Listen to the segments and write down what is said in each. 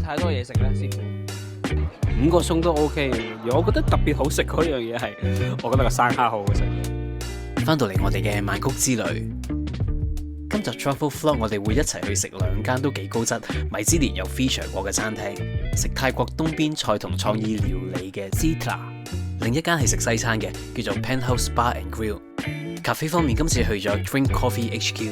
太多嘢食咧，師傅？5個餸都 OK 嘅，我覺得特別好食嗰樣嘢係，我覺得個生蝦好好食。翻到嚟我哋嘅曼谷之旅，今集 Travel Vlog 我哋會一齊去食2間都幾高質、米芝蓮有 feature 過嘅餐廳，食泰國東邊菜同創意料理嘅 Sitra， 另一間係食西餐嘅，叫做 Penthouse Bar and Grill。咖啡方面，今次去咗 Drink Coffee HQ。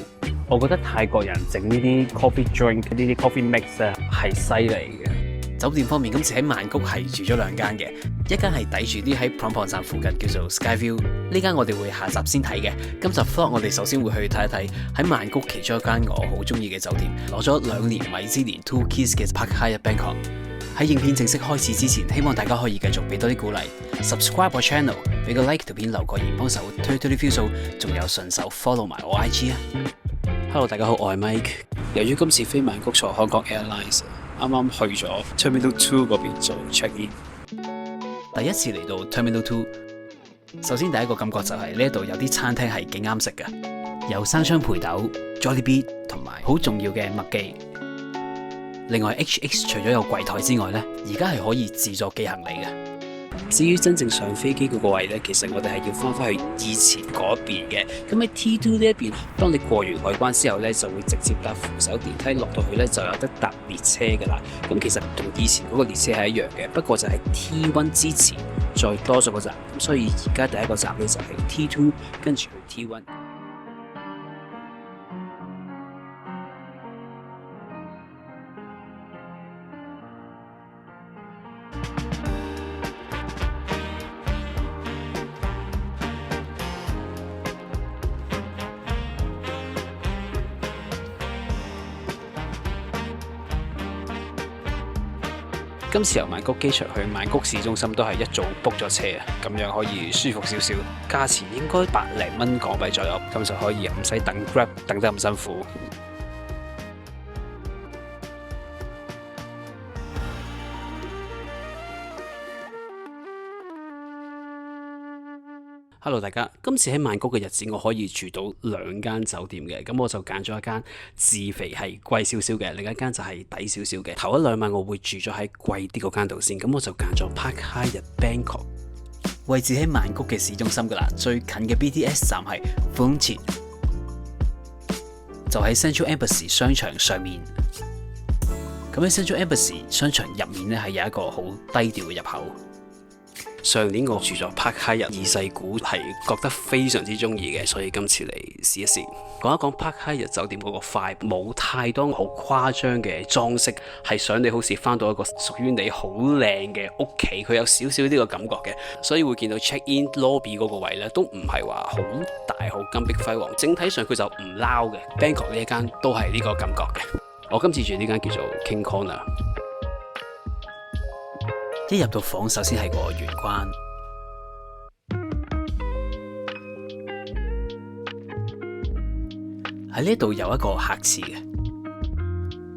我覺得泰國人整呢啲 coffee drink 呢啲 coffee mix 咧係犀利嘅。酒店方面，今次喺曼谷係住咗2間嘅，一間係抵住啲喺 Phrom Phong 站附近叫做 Skyview， 呢間我哋會下集先睇嘅。今集 vlog 我哋首先會去睇一睇喺曼谷其中一間我好中意嘅酒店，攞咗2年米芝蓮 Two Keys 嘅 Park Hyatt Bangkok。喺影片正式開始之前，希望大家可以繼續俾多啲鼓勵 ，subscribe 我 channel， 俾個 like 條片留個言幫手推啲 view 數，仲有順手 follow 埋我 IG 啊。Hello， 大家好，我係 Mike。由於今次飛曼谷坐香港 Airlines， 啱啱去咗 Terminal 2嗰邊做 check in。第一次嚟到 Terminal 2， 首先第一個感覺就係呢度有啲餐廳係幾啱食嘅，有生昌培豆、Jollibee 同埋好重要嘅麥記。另外 HX 除咗有櫃台之外呢，而家係可以自助寄行李嘅。至於真正上飛機嗰個位呢，其實我哋係要翻去以前嗰邊嘅。咁喺 T2 呢一邊，當你過完海關之後呢，就會直接搭扶手電梯落到去呢，就有得搭列車噶啦。咁其實同以前嗰個列車係一樣嘅，不過就係 T1 之前再多咗個站。咁所以而家第一個站呢，就係 T2， 跟住去 T1。今次由曼谷機場去曼谷市中心都係一早 book 咗車啊，咁樣可以舒服少少，價錢應該100零蚊港幣左右，咁就可以唔使等 Grab 等得咁辛苦。Hello 大家，今次喺曼谷嘅日子我可以住到2間酒店嘅，咁我就揀咗一間自肥係貴少少嘅，另一間就係抵少少嘅。頭1-2晚我會住咗喺貴啲嗰間度先，咁我就揀咗 Park Hyatt Bangkok， 位置喺曼谷嘅市中心噶啦，最近嘅 BTS 站係 Phum Thi， 就喺 Central Embassy 商場上面。咁喺 Central Embassy 商場入面呢，係有一個好低調嘅入口。上年我住咗 Park Hyatt 二世古，係覺得非常之中意嘅，所以今次嚟試一試。講一講 Park Hyatt 酒店嗰個 vibe， 冇太多好誇張嘅裝飾，係想你好似翻到一個屬於你好靚嘅屋企，佢有少少呢個感覺嘅，所以會見到 check in lobby 嗰個位咧，都唔係話好大好金碧輝煌，整體上佢就唔撈嘅。Bangkok 呢一間都係呢個感覺嘅。我今次住呢間叫做 King Corner。一入到房，首先係個玄關，喺呢度有一個客廁嘅。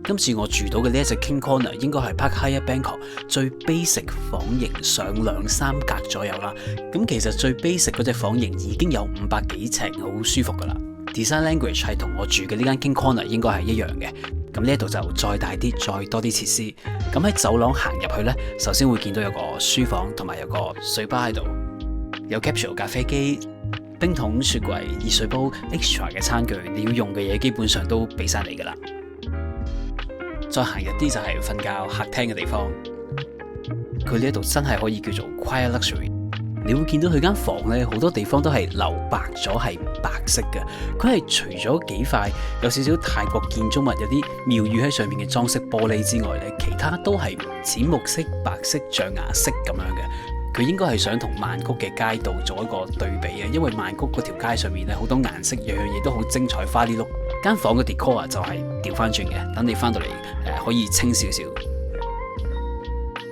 今次我住到嘅呢一隻 King Corner 應該係 Park Hyatt Bangkok 最 basic 房型，上2-3格左右啦。咁其實最 basic 嗰隻房型已經有500幾尺，好舒服噶啦。Design language 係同我住嘅呢間 King Corner 應該係一樣嘅。咁呢一度就再大啲，再多啲設施。咁喺走廊行入去呢，首先會見到有個書房同埋有個水吧喺度，有 capsule 咖啡機、冰桶、雪櫃、熱水煲、extra 嘅餐具，你要用嘅嘢基本上都俾晒你噶啦。再行入啲就係瞓覺客廳嘅地方，佢呢一度真係可以叫做 quiet luxury。你會見到佢間房咧，好多地方都係留白咗，係白色嘅。佢係除咗幾塊有少少泰國建築物有啲廟宇喺上面嘅裝飾玻璃之外咧，其他都係淺木色、白色、象牙色咁樣嘅。佢應該係想同曼谷嘅街道做一個對比嘅，因為曼谷嗰條街上面咧好多顏色，樣樣嘢都好精彩花哩碌。間房嘅 decor 就係調翻轉嘅，等你翻到嚟可以清少少。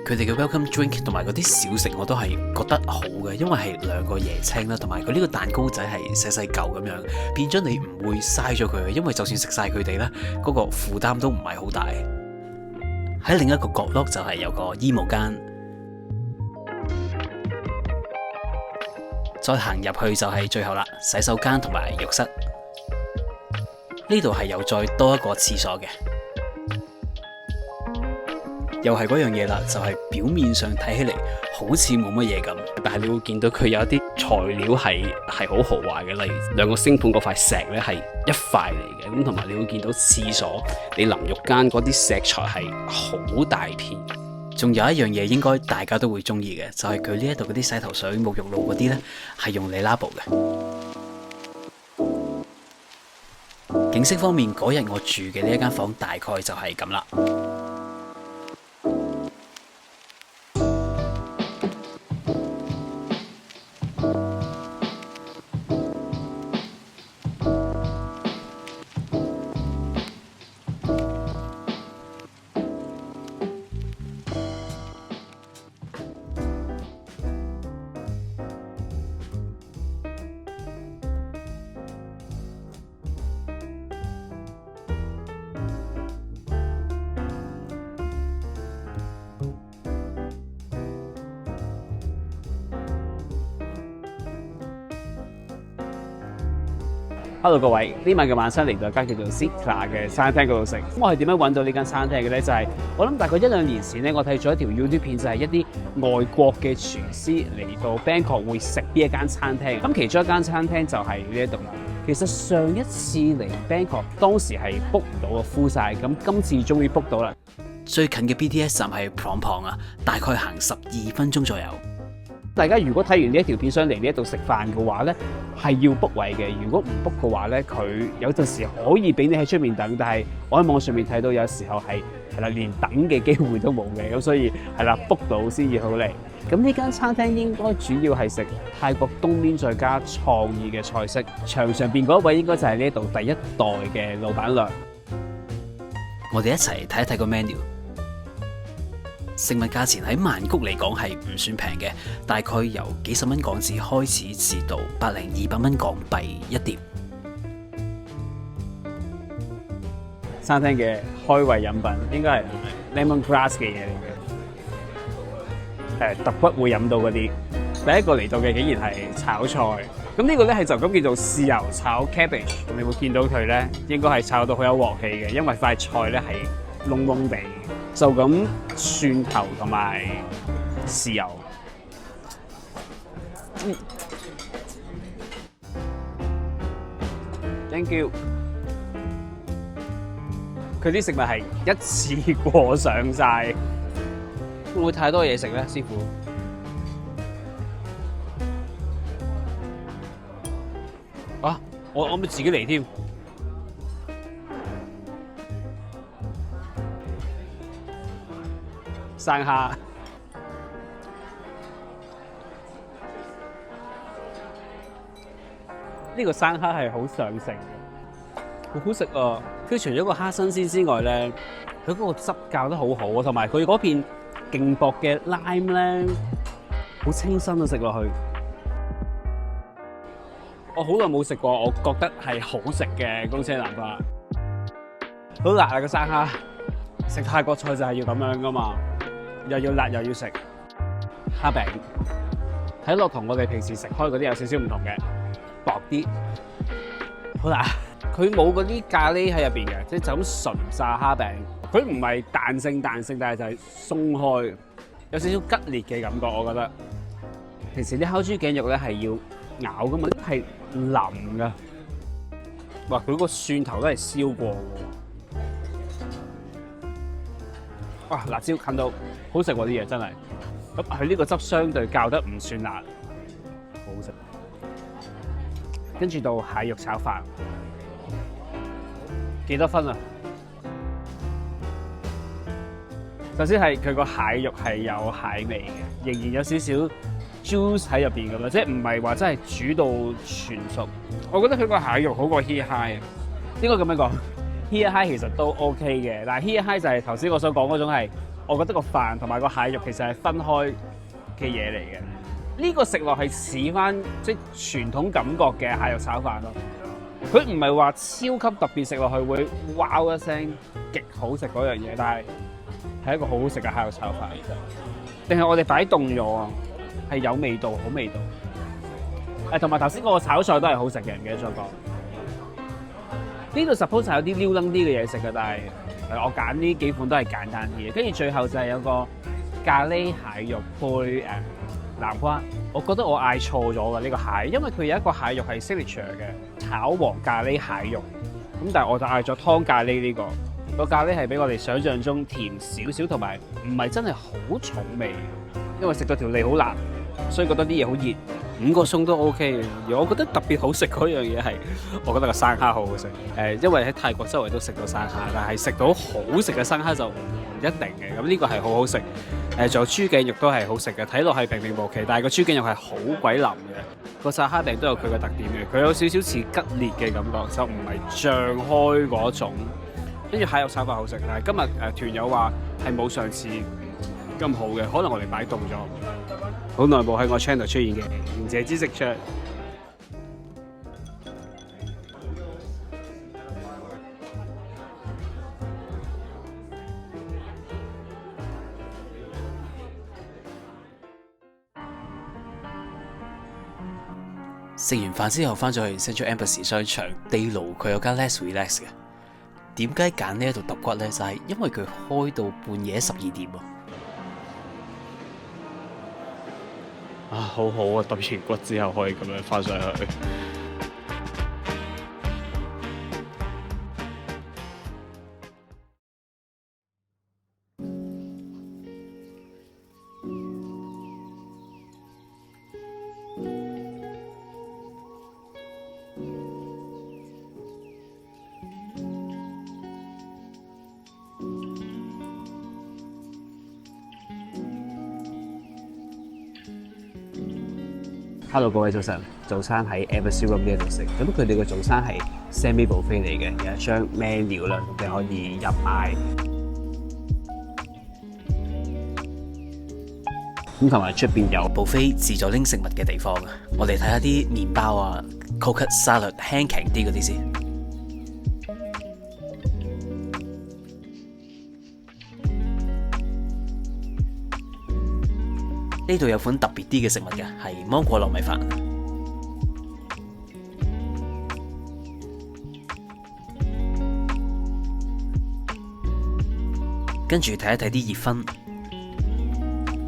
佢哋嘅 welcome drink 同埋嗰啲小食我都係覺得好嘅，因為係2個椰青啦，同埋佢呢個蛋糕仔係細細嚿咁樣，變咗你唔會嘥咗佢，因為就算食晒佢哋咧，嗰個負擔都唔係好大。喺另一個角落就係有個衣帽間，再行入去就係最後啦，洗手間同埋浴室。呢度係有再多一個廁所嘅。又係嗰樣嘢啦，就係表面上睇起嚟好似冇乜嘢咁，但係你會見到佢有一啲材料係好豪華嘅，例如兩個星盤嗰塊石咧係一塊嚟嘅，咁同埋你會見到廁所你淋浴間嗰啲石材係好大片。仲有一樣嘢應該大家都會中意嘅，就係佢呢一度嗰啲洗頭水、沐浴露嗰啲呢，係用利拉布嘅。景色方面，嗰日我住嘅呢一間房大概就係咁啦。Hello 各位，呢晚嘅晚餐嚟到一間叫做 Zikla 嘅餐廳嗰度食。咁我係點樣揾到呢間餐廳嘅咧？就係我諗大概1-2年前咧，我睇咗一條 YouTube 片，就係一啲外國嘅廚師嚟到 Bangkok 會食呢一間餐廳。咁其中一間餐廳就係呢一度啦。其實上一次嚟 Bangkok 當時係 book 唔到啊，full晒。咁今次終於 book 到啦。最近嘅 BTS 站係 Phrom Phong啊，大概行12分鐘左右。大家如果睇完呢一條片想嚟呢一度食飯嘅話咧，係要 book 位嘅。如果唔 book 嘅話咧，佢有陣時可以俾你喺出面等，但係我喺網上面睇到有時候係啦，連等嘅機會都冇嘅。咁所以係啦 book 到先至好嚟。咁呢間餐廳應該主要係食泰國東面再加創意嘅菜式。牆上邊嗰一位應該就係呢一度第一代嘅老闆娘。我哋一齊睇一睇個 menu。食物價錢喺曼谷嚟講係唔算平嘅，大概由幾十蚊港紙開始，至到100-200蚊港幣一碟。餐廳嘅開胃飲品應該係 lemongrass 嘅嘢嚟嘅，特骨會飲到嗰啲。第一個嚟到嘅竟然係炒菜，咁呢個咧係就咁叫做豉油炒 cabbage。你會見到佢咧應該係炒到好有鑊氣嘅，因為塊菜咧係燶燶地。就咁蒜頭同埋豉油，Thank you。佢啲食物係一次過上晒，會唔會太多嘢食咧，師傅？啊，我咪自己嚟添。生蝦，呢個生蝦係好上乘嘅，好好食啊！佢除咗個蝦新鮮之外咧，佢嗰個汁教得好好啊，同埋佢嗰片勁薄嘅 lime 咧，好清新啊！食落去，我好耐冇食過，我覺得係好食嘅公車南瓜，好辣啊個生蝦！食泰國菜就係要咁樣噶嘛。又要辣又要食蝦餅，睇落同我哋平時食開嗰啲有少少唔同嘅，薄啲，好辣。佢冇嗰啲咖喱喺入邊嘅，即係就咁純炸蝦餅。佢唔係彈性，但係就係鬆開，有少少吉列嘅感覺。我覺得平時啲烤豬頸肉咧係要咬噶嘛，係腍噶。哇！佢個蒜頭都係燒過喎。哇！辣椒近到好食喎，啲嘢真係。咁佢呢個汁相對較得唔算辣，好好食。跟住到蟹肉炒飯，幾多分啊？首先係佢個蟹肉係有蟹味嘅，仍然有少少 juice 喺入邊咁樣，即係唔係話真係煮到全熟。我覺得佢個蟹肉好過 Here High，應該咁樣講。Here High 其實都 OK 嘅，但係 Here High 就係頭先我所講嗰種係，我覺得個飯同埋個蟹肉其實係分開嘅嘢嚟嘅。呢個食落係似翻即係傳統感覺嘅蟹肉炒飯咯。佢唔係話超級特別，食落去會wow一聲極好食嗰樣嘢，但係係一個好好食嘅蟹肉炒飯。定係我哋擺凍咗啊？係有味道，好味道。同埋頭先嗰個炒菜都係好食嘅，唔記得再講。呢度 suppose 係有啲撩楞啲嘅嘢食嘅，但係我揀呢幾款都係簡單啲嘅。跟住最後就係有個咖喱蟹肉配南瓜，我覺得我嗌錯咗㗎呢個蟹，因為佢有一個蟹肉係 signature 嘅炒黃咖喱蟹肉，咁但係我就嗌咗湯咖喱呢個。個咖喱係比我哋想象中甜少少，同埋唔係真係好重味，因為食到條脷好辣，所以覺得啲嘢好熱。5個餸都 OK 嘅，而我覺得特別好食嗰樣嘢係，我覺得個生蝦好好食。因為喺泰國周圍都食到生蝦，但係食到好食嘅生蝦就唔一定嘅。咁呢個係好好食。仲有豬頸肉都係好食嘅，睇落係平平無奇，但係個豬頸肉係好鬼腍嘅。個沙蝦餅都有佢個特點嘅，佢有少少似吉列嘅感覺，就唔係脹開嗰種。跟住蟹肉炒飯好食，但係今日團友話係冇上次咁好嘅，可能我哋擺凍咗。好耐冇喺我 channel 出現嘅賢者之食桌。食完飯之後翻咗去 Central Embassy 商場，地牢佢有間 Less Relax 嘅。點解揀呢一度揼骨呢？就係因為佢開到半夜12點啊！好好啊！揼完骨之後可以咁樣翻上去。Hello 各位早晨，早餐喺 Embassy Room 呢度食，咁佢哋嘅早餐係 semi buffet 嚟嘅，有一張 menu 啦，咁你可以入嗌。咁同埋出邊有 buffet 自助拎食物嘅地方啊！我哋睇下啲麵包啊 ，coconut salad 輕強啲嗰啲先。呢度有款特別啲嘅食物嘅，係芒果糯米飯。跟住睇一睇啲熱分，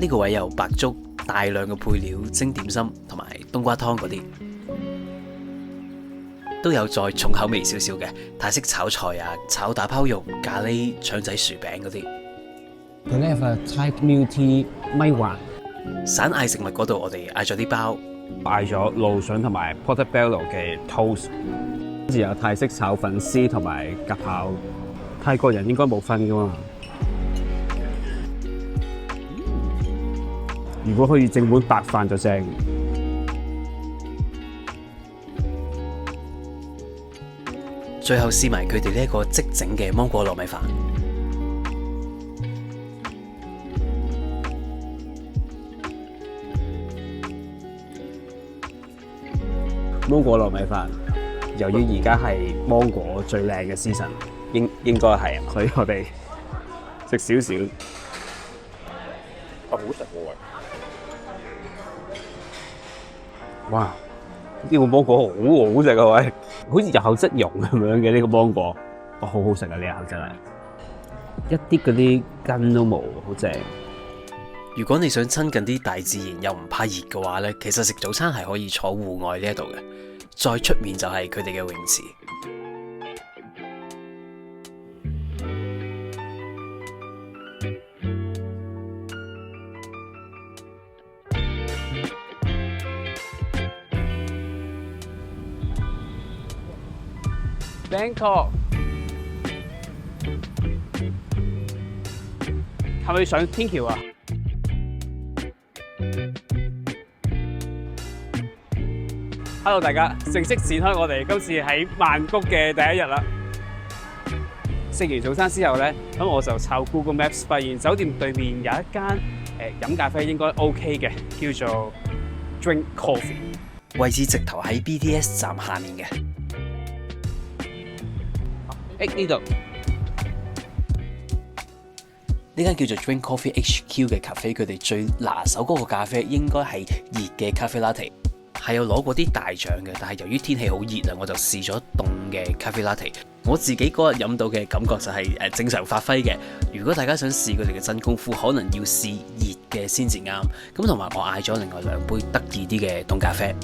呢個位有白粥、大量嘅配料、蒸點心同埋冬瓜湯嗰啲，都有再重口味少少嘅泰式炒菜啊、炒打拋肉、咖喱、腸仔薯餅嗰啲。佢呢個 Thai milk tea 米華。散嗌食物嗰度，我哋嗌咗啲包，嗌咗蘆筍同埋 portobello 嘅 toast， 跟住有泰式炒粉絲同埋蛤刨。泰國人應該冇分噶嘛？如果可以整碗白飯就正。最後試埋佢哋呢一個即整嘅芒果糯米飯。芒果糯米飯，由於而家係芒果最靚嘅 season， 應該係啊，所以我哋食少少。好食喎！哇！呢個芒果好好食啊喂，好似有口即溶咁樣嘅呢個芒果，哇，好好食啊！呢一口真係一啲嗰啲根都冇，好正。如果你想親近啲大自然又唔怕熱嘅話呢，其實食早餐係可以坐戶外呢一度嘅，再出面就係佢哋嘅泳池。Bangkok 係咪上天橋啊？Hello 大家，正式展開我哋今次喺曼谷嘅第一日啦。食完早餐之後咧，咁我就抄 Google Maps， 發現酒店對面有一間飲咖啡應該 OK 嘅，叫做 Drink Coffee， 位置直頭喺 BTS 站下面嘅。呢度呢間叫做 Drink Coffee HQ 嘅咖啡，佢哋最拿手嗰個咖啡應該係熱嘅咖啡 latte， 係有攞過啲大獎嘅。但係由於天氣好熱啊，我就試咗凍嘅咖啡 latte。我自己嗰日飲到嘅感覺就係正常發揮嘅。如果大家想試佢哋嘅真功夫，可能要試熱嘅先至啱。咁同埋我嗌咗另外2杯得意啲嘅凍咖啡。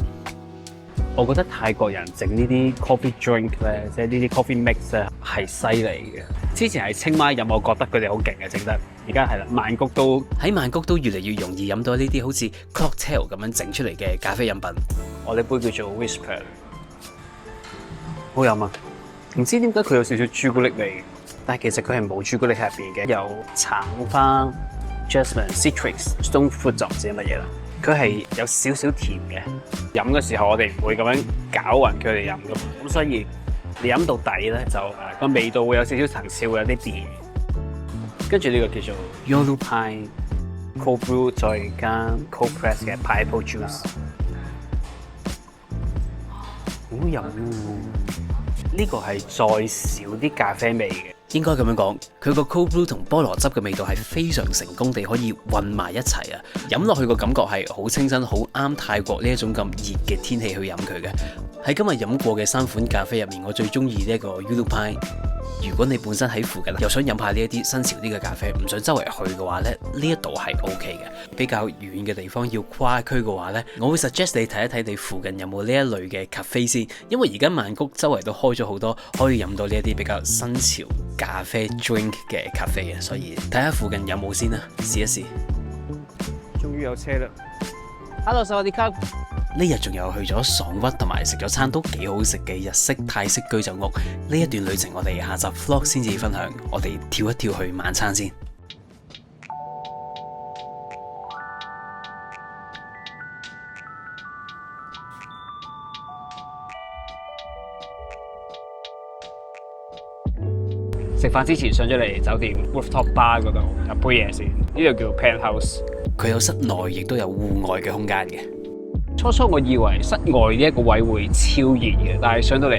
我覺得泰國人整呢啲 coffee drink 咧，即係呢啲 coffee mix 咧係犀利嘅。之前喺清邁飲，我覺得佢哋好勁嘅整得。而家係啦，曼谷都越嚟越容易飲到呢啲好似 cocktail 咁樣整出嚟嘅咖啡飲品。我呢杯叫做 Whisper， 好飲啊！唔知點解佢有少少朱古力味，但係其實佢係冇朱古力喺入邊嘅，有橙花、jasmine、citrus、stone fruit 就唔知係乜嘢啦。佢係有少少甜嘅，飲嘅時候我哋唔會咁樣攪勻佢哋飲噶嘛，咁所以你飲到底咧就個味道會有少少層次，會有啲變。跟住呢個叫做 Yellow Pine Cold Brew 再加 Cold Press 嘅 Pineapple Juice， 好飲喎！呢個係再少啲咖啡味嘅。應該咁樣講，佢個 cold brew 同菠蘿汁嘅味道係非常成功地可以混埋一齊啊！飲落去個感覺係好清新，好啱泰國呢一種咁熱嘅天氣去飲佢嘅。喺今日飲過嘅3款咖啡入面，我最中意呢一個 Yellow Pine。如果你本身喺附近，又想飲下呢一啲新潮啲嘅咖啡，唔想周圍去嘅話咧，呢一度係 OK 嘅。比較遠嘅地方要跨區嘅話咧，我會 suggest 你睇一睇你附近有冇呢一類嘅咖啡先，因為而家曼谷周圍都開咗好多可以飲到呢一啲比較新潮咖啡 drink 嘅咖啡嘅，所以睇下附近有冇先啦，試一試。終於有車啦 ！Hello， 薩瓦迪卡。呢日仲有去咗爽屈同埋食咗餐都幾好食嘅日式泰式居酒屋。呢一段旅程我哋下集 vlog 先至分享，我哋跳一跳去晚餐先。食飯之前上咗嚟酒店 rooftop bar 嗰度飲杯嘢先，呢度叫 penthouse。佢有室內亦都有戶外嘅空間嘅。初初我以為室外呢一個位會超熱嘅，但係上到嚟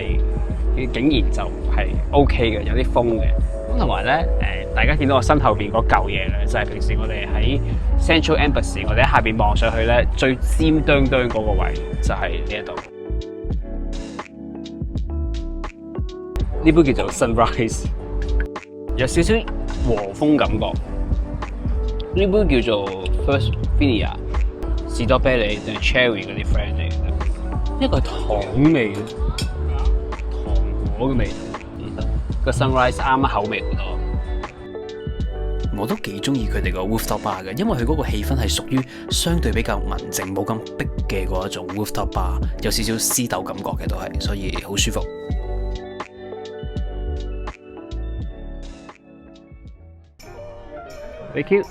竟然就係 OK 嘅，有啲風嘅。咁同埋咧，大家見到我身後邊嗰嚿嘢咧，就係平時我哋喺 Central Embassy， 我哋喺下邊望上去咧，最尖端端嗰個位就係呢一度。呢杯叫做 Sunrise， 有少少和風感覺。呢杯叫做 First Finia。士多啤梨定係 cherry 嗰啲 friend 嚟嘅，呢個係糖味嘅，糖果嘅味道。個 sunrise 啱口味好多。我都幾中意佢哋個 rooftop bar 嘅，因為佢嗰個氣氛係屬於相對比較文靜、冇咁逼嘅嗰一種 rooftop bar， 有少少絲豆感覺嘅都係，所以好舒服。Thank you。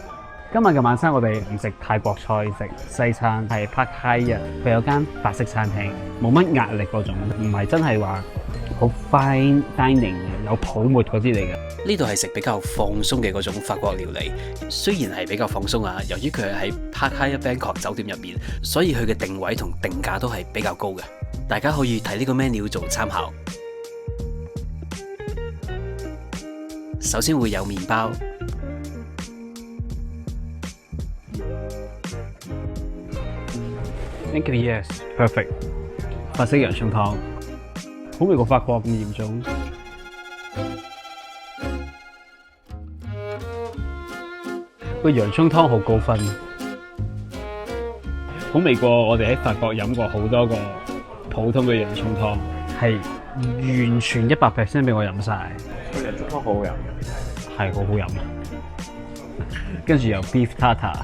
今日嘅晚餐我哋唔食泰國菜，食西餐，係 Park Hyatt。佢有間法式餐廳，冇乜壓力嗰種，唔係真係話好 fine dining 嘅，有泡沫嗰啲嚟嘅。呢度係食比較放鬆嘅嗰種法國料理，雖然係比較放鬆啊，由於佢係喺 Park Hyatt Bangkok 酒店入面，所以佢嘅定位同定價都係比較高嘅。大家可以睇呢個 menu 做參考。首先會有麵包。Thank you, yes, perfect。法式洋葱湯，好味過法國咁嚴重。個洋葱湯好高分，好味過我哋喺法國飲過好多個普通嘅洋葱湯，係完全100% 俾我飲晒。個洋葱湯好好飲，係好好飲。跟住有 beef tartar。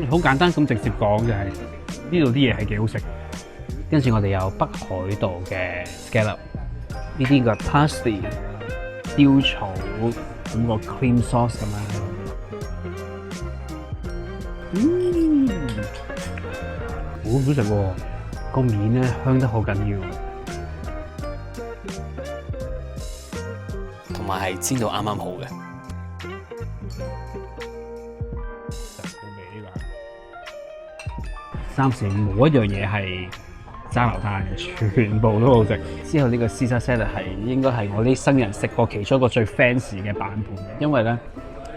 好簡單咁直接講就係呢度啲嘢係幾好食，跟住我哋有北海道嘅 scallop， 呢啲個 parsley 雕草咁個 cream sauce 咁樣，好好食喎，個面咧香得好緊要，同埋係煎到啱啱好嘅。暫時冇一樣嘢係爭流攤嘅，全部都好食。之後呢個 Caesar salad 係應該係我啲生人食過其中一個最 fancy 嘅版本，因為咧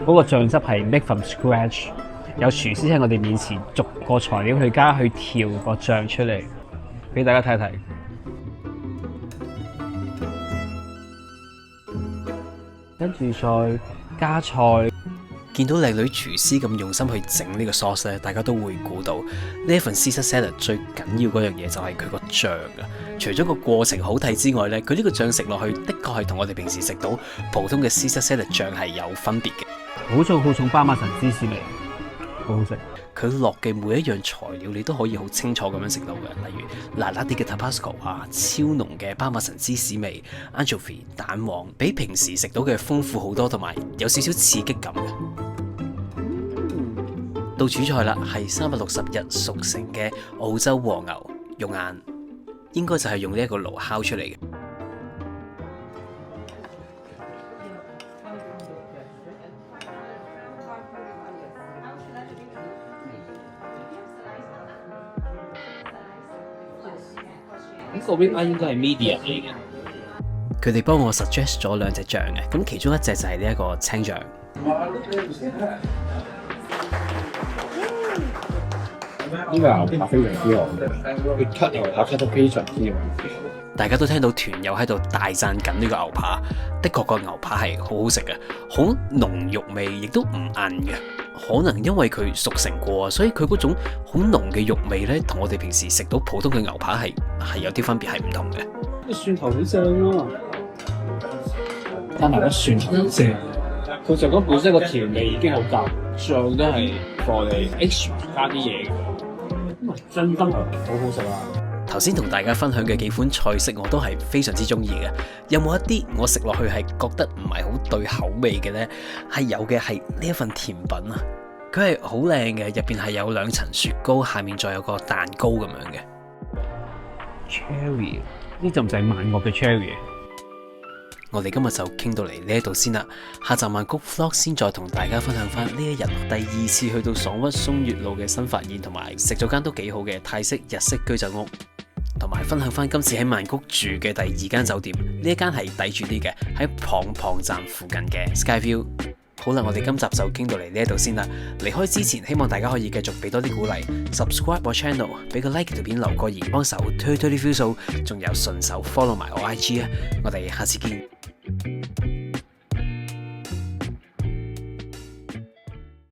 嗰個醬汁係 make from scratch，有廚師喺我哋面前逐個材料去加去調個醬出嚟，俾大家睇睇。跟住再加菜。見到靚女廚師咁用心去整呢個 sauce 咧，大家都會估到呢一份 Caesar salad 最緊要嗰樣嘢就係佢個醬啊！除咗個過程好睇之外咧，佢呢個醬食落去的確係同我哋平時食到普通嘅 Caesar salad 醬係有分別嘅。好重巴馬神芝士味，好好食。佢落嘅每一樣材料你都可以好清楚咁樣食到嘅，例如辣辣啲嘅 Tabasco 啊，超濃嘅巴馬神芝士味 ，anchovy 蛋黃，比平時食到嘅豐富好多，同埋有少少刺激感嘅。到主菜啦，係360日熟成嘅澳洲和牛肉眼，應該就係用呢一個爐烤出嚟嘅。呢個 rib eye 應該係 medium 嚟嘅。佢哋幫我 suggest 咗兩隻醬嘅，咁其中一隻就係呢一個青醬。呢個牛扒非常之好，佢 cut 牛扒 cut 得非常之好。大家都聽到團友喺度大讚緊呢個牛扒，的確個牛扒係好好食嘅，好濃肉味，亦都唔韌嘅。可能因為佢熟成過，所以佢嗰種好濃嘅肉味咧，同我哋平時食到普通嘅牛扒係有啲分別，係唔同嘅。啲蒜頭好正啊！加埋啲蒜頭好正。佢就講本身個調味已經好夠，醬都係過嚟 extra 加啲嘢嘅。咁啊，真心係好好食啊！頭先同大家分享嘅幾款菜式我都係非常之中意嘅。有冇一啲我食落去係覺得唔係好對口味嘅呢？係有嘅，係呢一份甜品啊！佢係好靚嘅，入邊係有2層雪糕，下面再有個蛋糕咁樣嘅。Cherry 呢就唔係萬惡嘅 cherry。我哋今日就傾到嚟呢一度先啦，下集曼谷 vlog 先再同大家分享翻呢一日第2次去到爽屈松月路嘅新發現，同埋食咗間都幾好嘅泰式日式居酒屋，同埋分享翻今次喺曼谷住嘅第2間酒店，呢一間係抵住啲嘅，喺胖胖站附近嘅 Skyview。好啦，我哋今集就傾到嚟呢一度先啦。離開之前，希望大家可以繼續俾多啲鼓勵 ，subscribe 我 channel， 俾個 like 條片，留個言，幫手推啲 view 數，仲有順手 follow 埋我 IG 啊！我哋下次見。